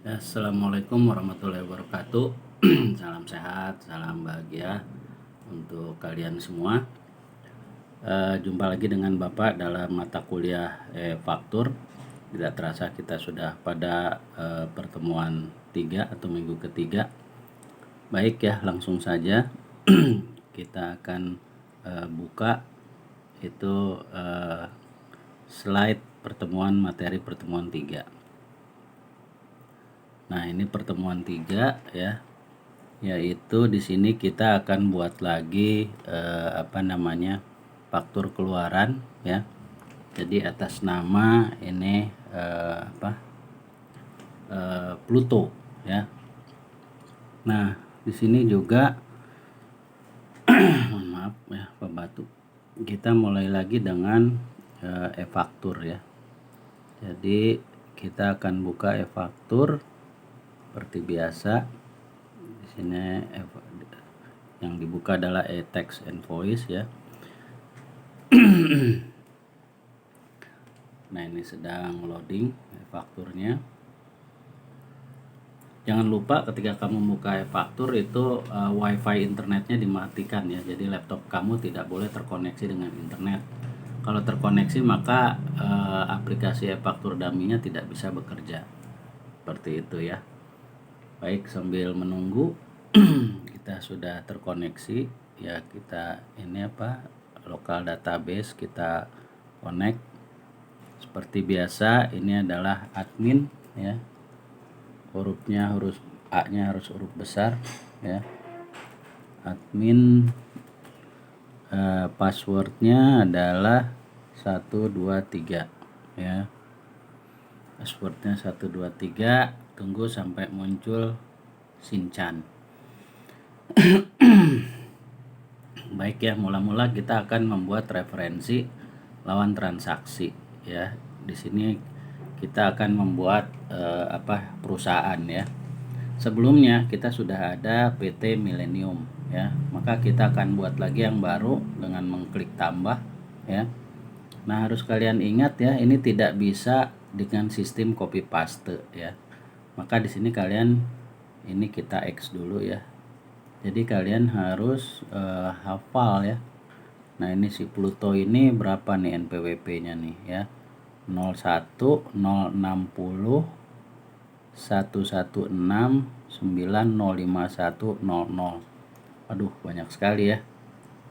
Assalamualaikum warahmatullahi wabarakatuh. Salam sehat, salam bahagia untuk kalian semua. Jumpa lagi dengan Bapak dalam mata kuliah faktur. Tidak terasa kita sudah pada pertemuan 3 atau minggu ketiga. Baik ya, langsung saja kita akan buka itu slide materi pertemuan 3. Nah, ini pertemuan 3 ya. Yaitu di sini kita akan buat lagi faktur keluaran ya. Jadi atas nama ini Pluto ya. Nah, di sini juga mohon maaf ya, Pak Batu. Kita mulai lagi dengan e-faktur ya. Jadi kita akan buka e-faktur seperti biasa. Di sini yang dibuka adalah e-tax invoice ya. Nah, ini sedang loading e-fakturnya. Jangan lupa ketika kamu buka e-faktur itu wifi internetnya dimatikan ya. Jadi laptop kamu tidak boleh terkoneksi dengan internet. Kalau terkoneksi maka aplikasi e-faktur dummy-nya tidak bisa bekerja. Seperti itu ya. Baik, sambil menunggu kita sudah terkoneksi ya, kita ini lokal database kita connect. Seperti biasa, ini adalah admin ya. Huruf A-nya harus huruf besar ya. Admin, passwordnya adalah 123 ya. Passwordnya 123. Tunggu sampai muncul Shinchan. Baik ya, mula-mula kita akan membuat referensi lawan transaksi ya. Di sini kita akan membuat perusahaan ya. Sebelumnya kita sudah ada PT Millennium ya. Maka kita akan buat lagi yang baru dengan mengklik tambah ya. Nah, harus kalian ingat ya, ini tidak bisa dengan sistem copy paste ya. Maka di sini kalian ini kita X dulu ya. Jadi kalian harus hafal ya. Nah, ini si Pluto ini berapa nih NPWP-nya nih ya. 01 060 116 9051 00. Aduh, banyak sekali ya.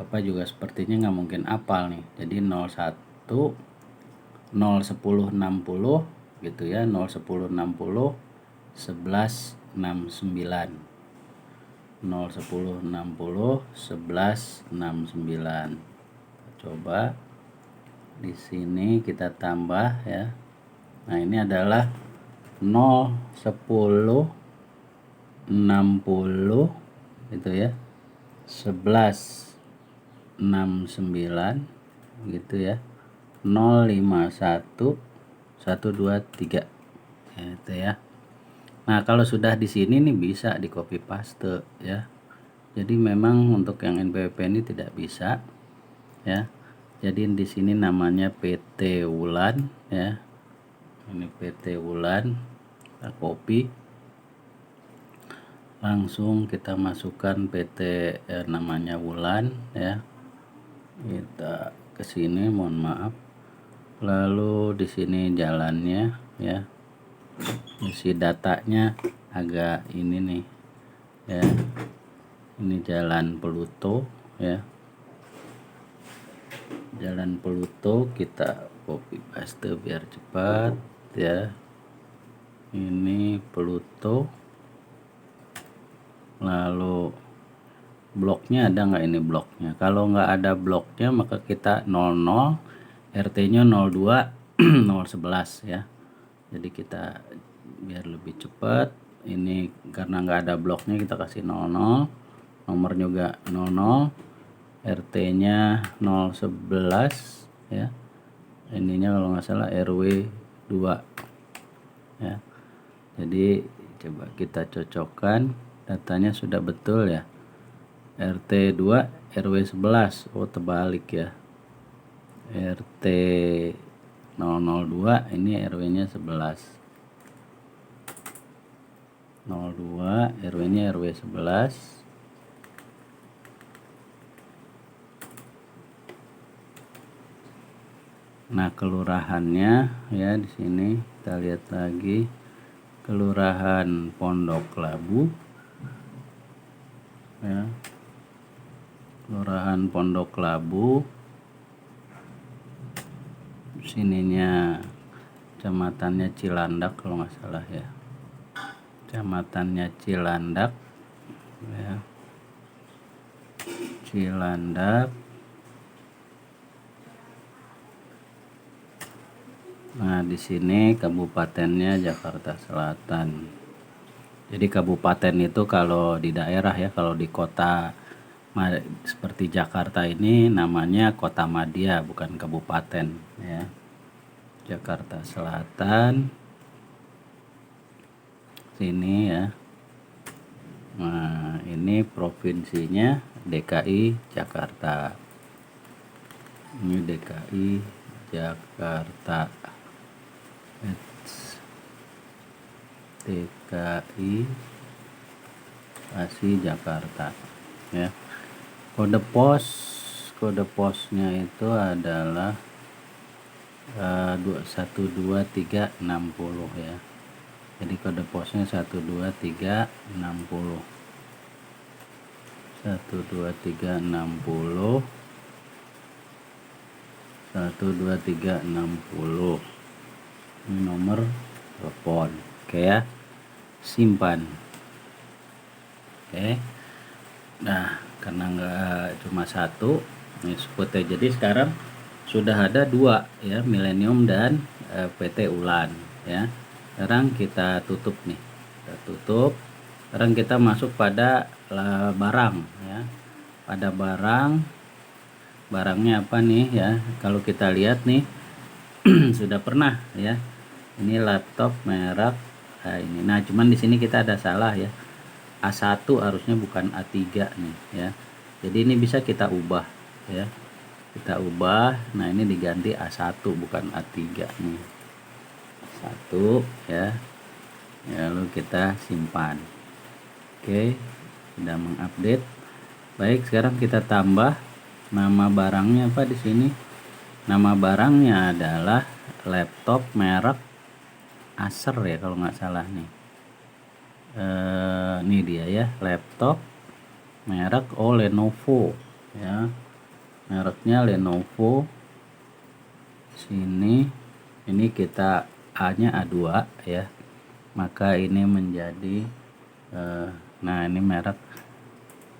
Bapak juga sepertinya nggak mungkin hafal nih. Jadi 01 010 60 gitu ya. 010 60 1169 010 60 1169. Coba di sini kita tambah ya. Nah, ini adalah 0 10 60 gitu ya, 11 69 gitu ya, 051 123 gitu ya. Nah, kalau sudah di sini nih bisa di copy paste ya. Jadi memang untuk yang NPWP ini tidak bisa ya. Jadi di sini namanya PT Wulan ya. Ini PT Wulan, kita copy. Langsung kita masukkan PT namanya Wulan ya. Kita ke sini, mohon maaf. Lalu di sini jalannya ya. Isi datanya agak ini nih ya. Ini jalan Pluto ya. Jalan Pluto kita copy paste biar cepat ya. Ini Pluto. Lalu bloknya ada nggak ini bloknya? Kalau nggak ada bloknya maka kita 00, RT-nya 02 011 ya. Jadi kita biar lebih cepat, ini karena nggak ada bloknya kita kasih 00, nomor juga 00, RT-nya 011 ya. Ininya kalau nggak salah RW 2 ya. Jadi coba kita cocokkan, datanya sudah betul ya. RT 2 RW 11. Oh, terbalik ya. RT 002 ini RW-nya 11. 02, RW-nya RW 11. Nah, kelurahannya ya di sini kita lihat lagi, Kelurahan Pondok Labu ya. Kelurahan Pondok Labu. Sininya kecamatannya Cilandak kalau nggak salah ya. Kecamatannya Cilandak ya. Cilandak. Nah, di sini kabupatennya Jakarta Selatan. Jadi kabupaten itu kalau di daerah ya, kalau di kota seperti Jakarta ini namanya Kota Madya, bukan kabupaten ya. Jakarta Selatan. Sini ya. Nah, ini provinsinya DKI Jakarta. Ini DKI Jakarta. DKI Jakarta ya. Kode posnya itu adalah 12360 ya. Jadi kode posnya 12360. 12360. Ini nomor telepon. Oke ya. Simpan. Oke. Nah, karena nggak cuma satu, ini sebutnya. Jadi sekarang sudah ada dua ya, Millennium dan PT Ulan ya. Sekarang kita tutup nih. Kita tutup. Sekarang kita masuk pada barang ya. Pada barangnya apa nih ya? Kalau kita lihat nih sudah pernah ya. Ini laptop merek ini. Nah, cuman di sini kita ada salah ya. A1 harusnya bukan A3 nih ya. Jadi ini bisa kita ubah ya. Kita ubah. Nah, ini diganti A1 bukan A3 nih. A1 ya. Lalu kita simpan. Oke, sudah mengupdate. Baik, sekarang kita tambah nama barangnya apa di sini? Nama barangnya adalah laptop merek Acer ya kalau nggak salah nih. Ini dia ya, laptop merek Lenovo ya. Mereknya Lenovo. Sini ini kita A-nya A2 ya. Maka ini menjadi nah, ini merek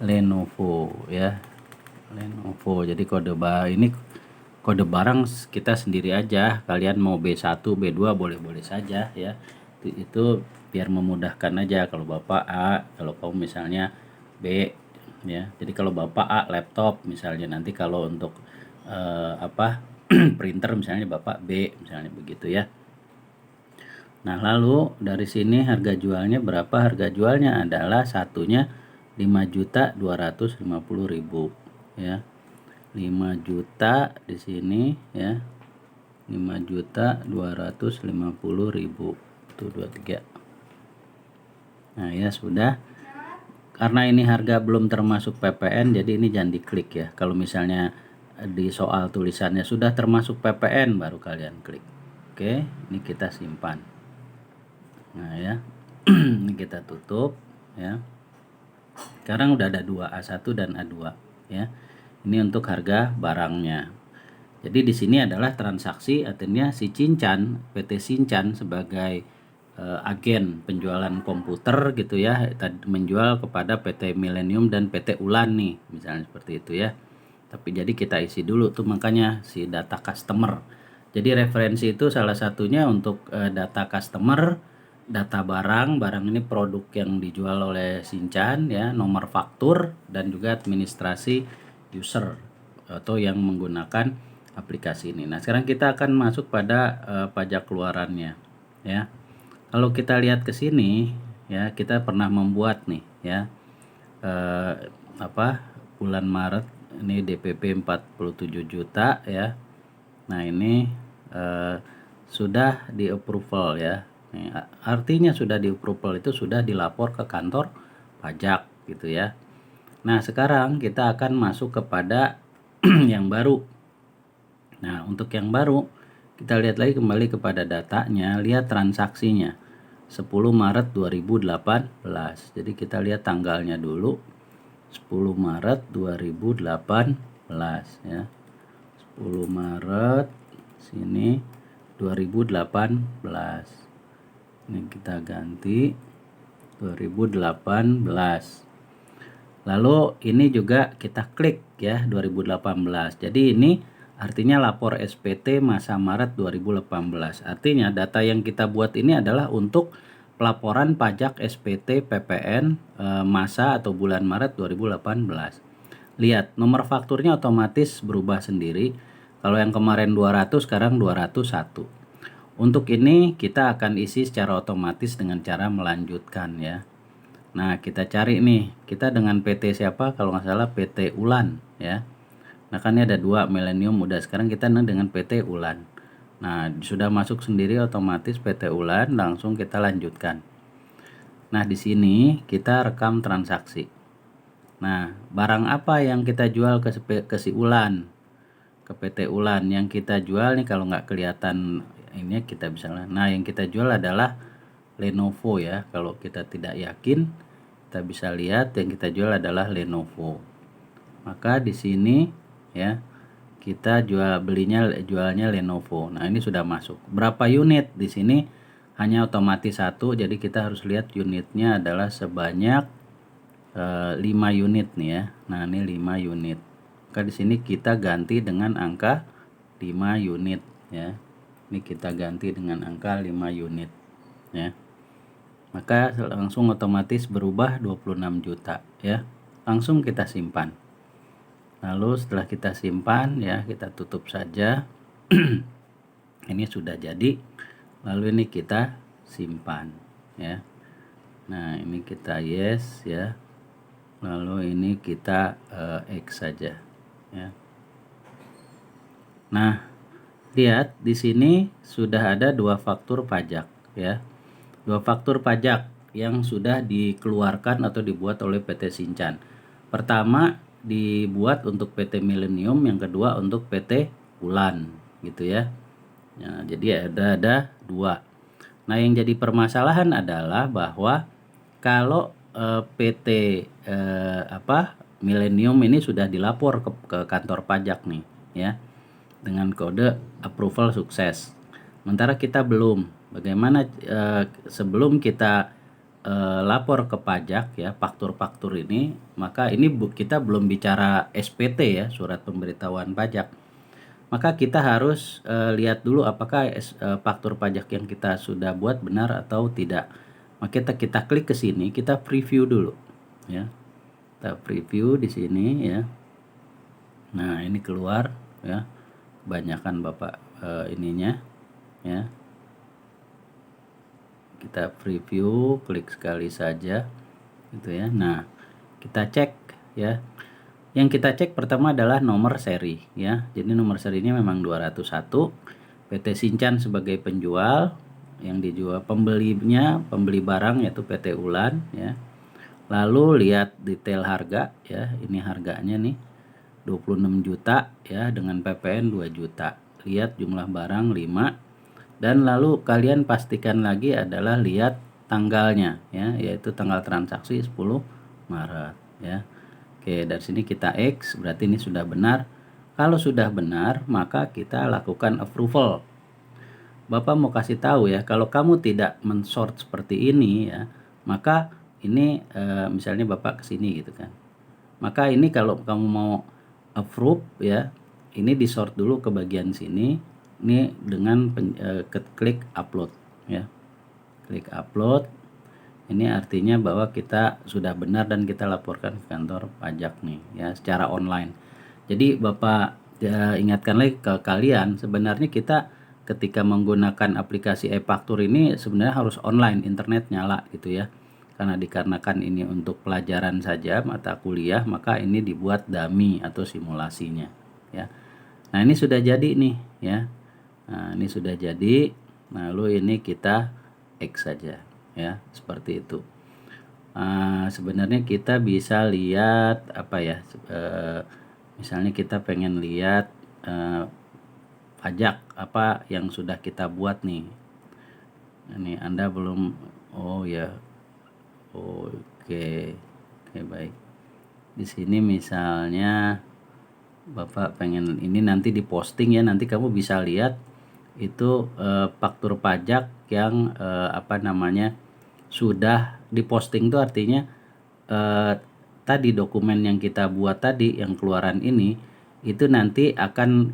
Lenovo ya. Lenovo. Jadi kode barang kita sendiri aja. Kalian mau B1, B2 boleh-boleh saja ya. Itu biar memudahkan aja. Kalau Bapak A, kalau kamu misalnya B ya. Jadi kalau Bapak A laptop misalnya, nanti kalau untuk printer misalnya Bapak B misalnya begitu ya. Nah, lalu dari sini harga jualnya berapa? Harga jualnya adalah satunya 5.250.000 ya. 5 juta di sini ya. 5.250.000 itu 23. Nah, ya sudah. Karena ini harga belum termasuk PPN, jadi ini jangan diklik ya. Kalau misalnya di soal tulisannya sudah termasuk PPN, baru kalian klik. Oke, ini kita simpan. Nah ya, ini kita tutup ya. Sekarang udah ada dua, A1 dan A2 ya. Ini untuk harga barangnya. Jadi di sini adalah transaksi, artinya si Cincan, PT Cincan sebagai agen penjualan komputer gitu ya, menjual kepada PT Millennium dan PT Ulan nih, misalnya seperti itu ya. Tapi jadi kita isi dulu tuh, makanya si data customer. Jadi referensi itu salah satunya untuk data customer, data barang ini produk yang dijual oleh Cincan ya, nomor faktur, dan juga administrasi user atau yang menggunakan aplikasi ini. Nah, sekarang kita akan masuk pada pajak keluarannya ya. Kalau kita lihat ke sini ya, kita pernah membuat nih ya bulan Maret ini DPP 47 juta ya. Nah, ini sudah di approval ya. Artinya sudah di approval itu sudah dilapor ke kantor pajak gitu ya. Nah, sekarang kita akan masuk kepada yang baru. Nah, untuk yang baru kita lihat lagi kembali kepada datanya, lihat transaksinya 10 Maret 2018. Jadi kita lihat tanggalnya dulu, 10 Maret 2018 ya. 10 Maret sini 2018. Ini kita ganti 2018. Lalu ini juga kita klik ya 2018. Jadi ini artinya lapor SPT masa Maret 2018. Artinya data yang kita buat ini adalah untuk pelaporan pajak SPT PPN masa atau bulan Maret 2018. Lihat, nomor fakturnya otomatis berubah sendiri. Kalau yang kemarin 200, sekarang 201. Untuk ini kita akan isi secara otomatis dengan cara melanjutkan ya. Nah, kita cari nih, kita dengan PT siapa? Kalau nggak salah PT Ulan ya. Nah, kan ini ada 2 Millennium udah, sekarang kita dengan PT Ulan. Nah, sudah masuk sendiri otomatis PT Ulan, langsung kita lanjutkan. Nah, di sini kita rekam transaksi. Nah, barang apa yang kita jual ke si Ulan, ke PT Ulan? Yang kita jual nih, kalau nggak kelihatan ini kita bisa. Nah, yang kita jual adalah Lenovo ya. Kalau kita tidak yakin, kita bisa lihat yang kita jual adalah Lenovo. Maka di sini ya kita jualnya Lenovo. Nah, ini sudah masuk. Berapa unit? Di sini hanya otomatis 1, jadi kita harus lihat unitnya adalah sebanyak 5 unit nih ya. Nah, ini 5 unit. Maka di sini kita ganti dengan angka 5 unit ya. Ini kita ganti dengan angka 5 unit ya. Maka langsung otomatis berubah 26 juta ya. Langsung kita simpan. Lalu setelah kita simpan ya, kita tutup saja. Ini sudah jadi. Lalu ini kita simpan ya. Nah, ini kita yes ya. Lalu ini kita X saja ya. Nah, lihat di sini sudah ada 2 faktur pajak ya. 2 faktur pajak yang sudah dikeluarkan atau dibuat oleh PT Sinchan. Pertama dibuat untuk PT Millennium, yang kedua untuk PT Ulan gitu ya. Nah, jadi ada 2. Nah, yang jadi permasalahan adalah bahwa kalau PT Millennium ini sudah dilapor ke kantor pajak nih ya, dengan kode approval sukses. Sementara kita belum. Bagaimana sebelum kita lapor ke pajak ya, faktur-faktur ini, maka ini kita belum bicara SPT ya, surat pemberitahuan pajak. Maka kita harus lihat dulu apakah faktur pajak yang kita sudah buat benar atau tidak. Maka kita klik ke sini, kita preview dulu ya. Kita preview di sini ya. Nah, ini keluar ya. Kebanyakan Bapak ininya ya. Kita preview, klik sekali saja gitu ya. Nah, kita cek ya. Yang kita cek pertama adalah nomor seri ya. Jadi nomor serinya memang 201. PT Sinchan sebagai penjual, yang dijual pembeli barang yaitu PT Ulan ya. Lalu lihat detail harga ya. Ini harganya nih 26 juta ya, dengan PPN 2 juta. Lihat jumlah barang 5. Dan lalu kalian pastikan lagi adalah lihat tanggalnya ya, yaitu tanggal transaksi 10 Maret ya. Oke, dari sini kita X, berarti ini sudah benar. Kalau sudah benar, maka kita lakukan approval. Bapak mau kasih tahu ya, kalau kamu tidak mensort seperti ini ya, maka ini misalnya Bapak kesini gitu kan. Maka ini kalau kamu mau approve ya, ini di sort dulu ke bagian sini. Ini dengan klik upload ya. Klik upload. Ini artinya bahwa kita sudah benar dan kita laporkan ke kantor pajak nih ya, secara online. Jadi Bapak ingatkan lagi ke kalian, sebenarnya kita ketika menggunakan aplikasi e-faktur ini sebenarnya harus online, internet nyala gitu ya. Karena dikarenakan ini untuk pelajaran saja, mata kuliah, maka ini dibuat dummy atau simulasinya ya. Nah, ini sudah jadi nih ya. Nah, ini sudah jadi. Lalu ini kita X saja ya, seperti itu. Sebenarnya kita bisa lihat apa ya, misalnya kita pengen lihat pajak apa yang sudah kita buat nih. Ini Anda belum, oh ya, oke, baik. Di sini misalnya Bapak pengen ini nanti diposting ya, nanti kamu bisa lihat itu faktur pajak yang apa namanya sudah diposting, itu artinya tadi dokumen yang kita buat tadi yang keluaran ini itu nanti akan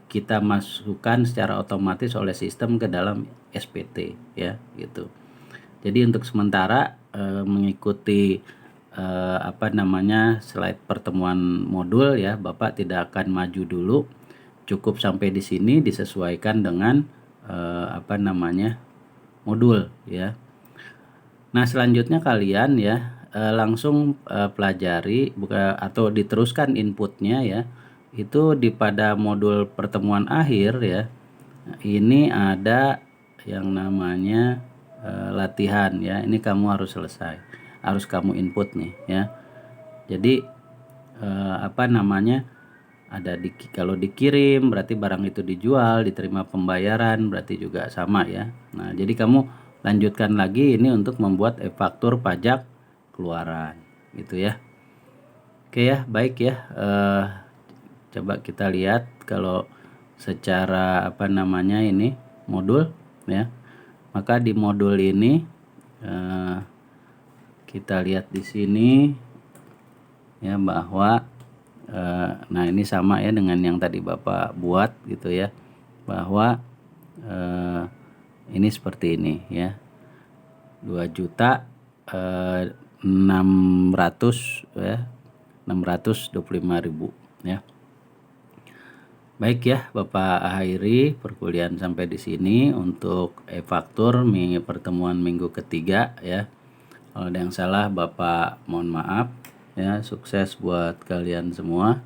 kita masukkan secara otomatis oleh sistem ke dalam SPT ya gitu. Jadi untuk sementara mengikuti apa namanya slide pertemuan modul ya, Bapak tidak akan maju dulu, cukup sampai di sini disesuaikan dengan apa namanya modul ya. Nah selanjutnya kalian ya langsung pelajari atau diteruskan inputnya ya, itu di pada modul pertemuan akhir ya. Ini ada yang namanya latihan ya, ini kamu harus selesai, harus kamu input nih ya. Jadi apa namanya ada kalau dikirim berarti barang itu dijual, diterima pembayaran berarti juga sama ya. Nah jadi kamu lanjutkan lagi ini untuk membuat e-faktur pajak keluaran gitu ya. Oke ya, baik ya, coba kita lihat kalau secara apa namanya ini modul ya. Maka di modul ini kita lihat di sini ya bahwa nah ini sama ya dengan yang tadi Bapak buat gitu ya, bahwa ini seperti ini ya, 2.600 ya, 625.000 ya. Baik ya, Bapak akhiri perkuliahan sampai di sini untuk e-faktur pertemuan minggu ketiga ya. Kalau ada yang salah Bapak mohon maaf ya. Sukses buat kalian semua.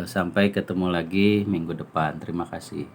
Sampai ketemu lagi minggu depan. Terima kasih.